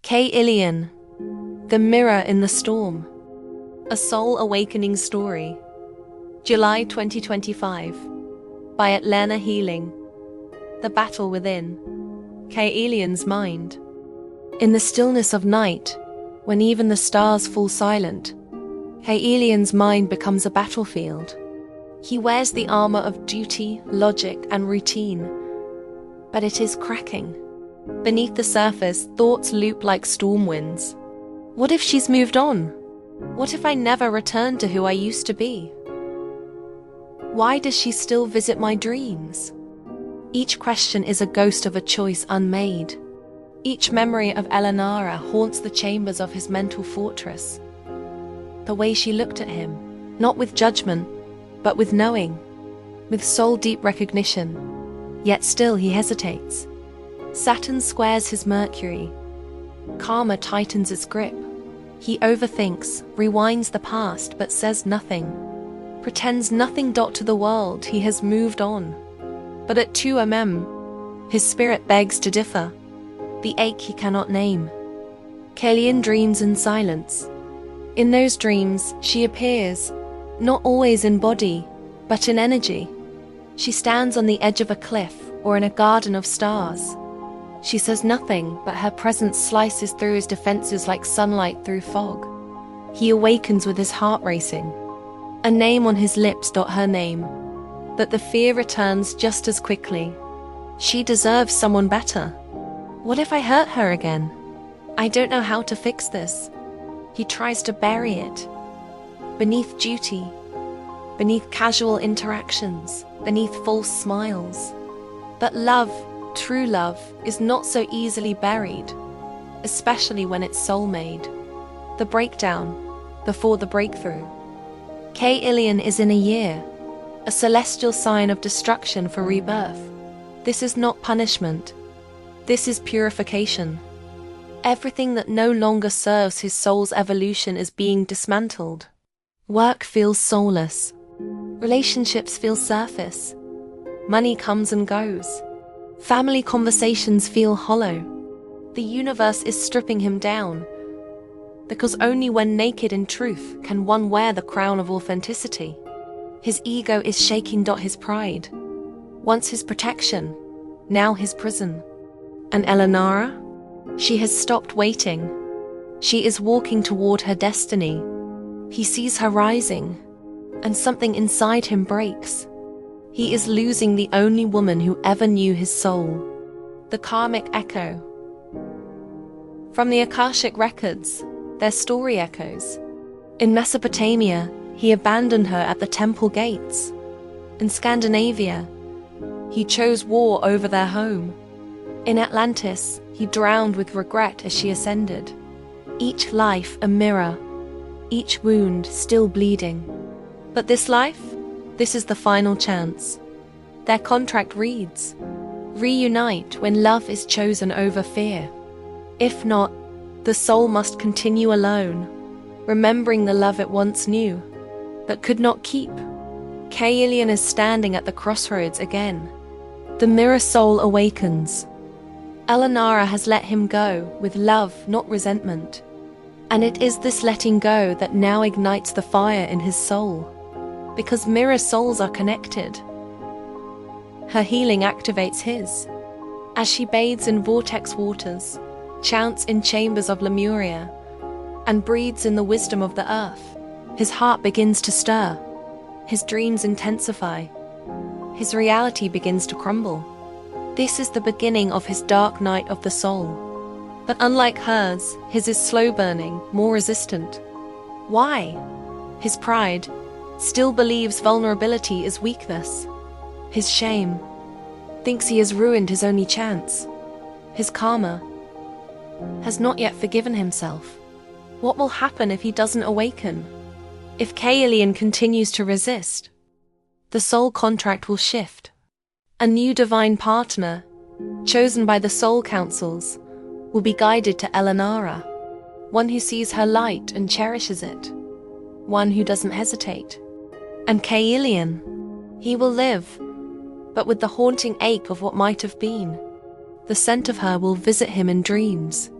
Kay Ilian, The Mirror in the Storm. A Soul Awakening Story. July 2025. By Atlanta Healing. The Battle Within. Kay Ilian's Mind. In the stillness of night, when even the stars fall silent, Kay Ilian's mind becomes a battlefield. He wears the armor of duty, logic, and routine, but it is cracking. Beneath the surface, thoughts loop like storm winds. What if she's moved on? What if I never return to who I used to be? Why does she still visit my dreams? Each question is a ghost of a choice unmade. Each memory of Eleonora haunts the chambers of his mental fortress. The way she looked at him, not with judgment, but with knowing, with soul-deep recognition. Yet still he hesitates. Saturn squares his Mercury. Karma tightens its grip. He overthinks, rewinds the past, but says nothing. Pretends nothing. To the world, he has moved on. But at 2 mm, his spirit begs to differ. The ache he cannot name. Kay Ilian dreams in silence. In those dreams, she appears, not always in body, but in energy. She stands on the edge of a cliff or in a garden of stars. She says nothing, but her presence slices through his defenses like sunlight through fog. He awakens with his heart racing. A name on his lips. Her name. But the fear returns just as quickly. She deserves someone better. What if I hurt her again? I don't know how to fix this. He tries to bury it. Beneath duty, beneath casual interactions, beneath false smiles. But love, true love, is not so easily buried, especially when it's soul-made. The breakdown, before the breakthrough. Kay Ilian is in a year, a celestial sign of destruction for rebirth. This is not punishment. This is purification. Everything that no longer serves his soul's evolution is being dismantled. Work feels soulless. Relationships feel surface. Money comes and goes. Family conversations feel hollow. The universe is stripping him down, because only when naked in truth can one wear the crown of authenticity. His ego is shaking. His pride. Once his protection, now his prison. And Eleonora? She has stopped waiting. She is walking toward her destiny. He sees her rising, and something inside him breaks. He is losing the only woman who ever knew his soul. The karmic echo. From the Akashic records, their story echoes. In Mesopotamia, he abandoned her at the temple gates. In Scandinavia, he chose war over their home. In Atlantis, he drowned with regret as she ascended. Each life a mirror, each wound still bleeding. But this life? This is the final chance. Their contract reads, reunite when love is chosen over fear. If not, the soul must continue alone, remembering the love it once knew, but could not keep. Kay Ilian is standing at the crossroads again. The mirror soul awakens. Eleonora has let him go with love, not resentment. And it is this letting go that now ignites the fire in his soul. Because mirror souls are connected. Her healing activates his. As she bathes in vortex waters, chants in chambers of Lemuria, and breathes in the wisdom of the earth, his heart begins to stir. His dreams intensify. His reality begins to crumble. This is the beginning of his dark night of the soul. But unlike hers, his is slow burning, more resistant. Why? His pride still believes vulnerability is weakness. His shame thinks he has ruined his only chance. His karma has not yet forgiven himself. What will happen if he doesn't awaken? If Kay Ilian continues to resist? The soul contract will shift. A new divine partner, chosen by the soul councils, will be guided to Eleonora. One who sees her light and cherishes it. One who doesn't hesitate. And Kay Ilian, he will live, but with the haunting ache of what might have been. The scent of her will visit him in dreams.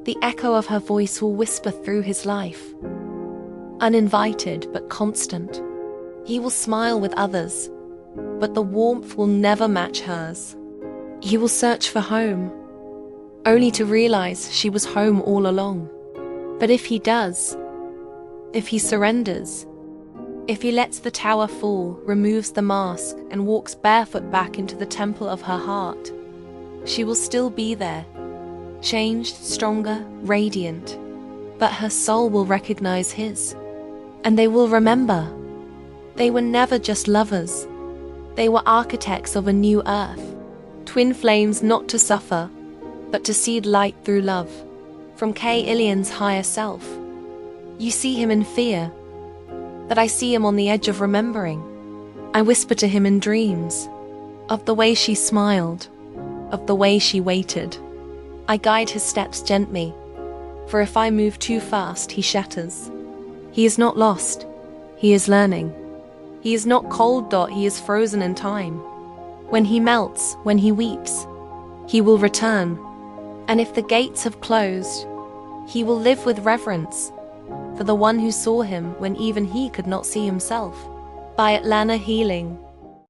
The echo of her voice will whisper through his life, uninvited but constant. He will smile with others, but the warmth will never match hers. He will search for home, only to realize she was home all along. But if he does, if he surrenders, if he lets the tower fall, removes the mask, and walks barefoot back into the temple of her heart, she will still be there, changed, stronger, radiant. But her soul will recognize his, and they will remember. They were never just lovers. They were architects of a new earth. Twin flames not to suffer, but to seed light through love. From Kay Ilian's higher self. You see him in fear, that I see him on the edge of remembering. I whisper to him in dreams, of the way she smiled, of the way she waited. I guide his steps gently, for if I move too fast, he shatters. He is not lost, he is learning. He is not cold, he is frozen in time. When he melts, when he weeps, he will return. And if the gates have closed, he will live with reverence for the one who saw him when even he could not see himself. By Atlana Healing.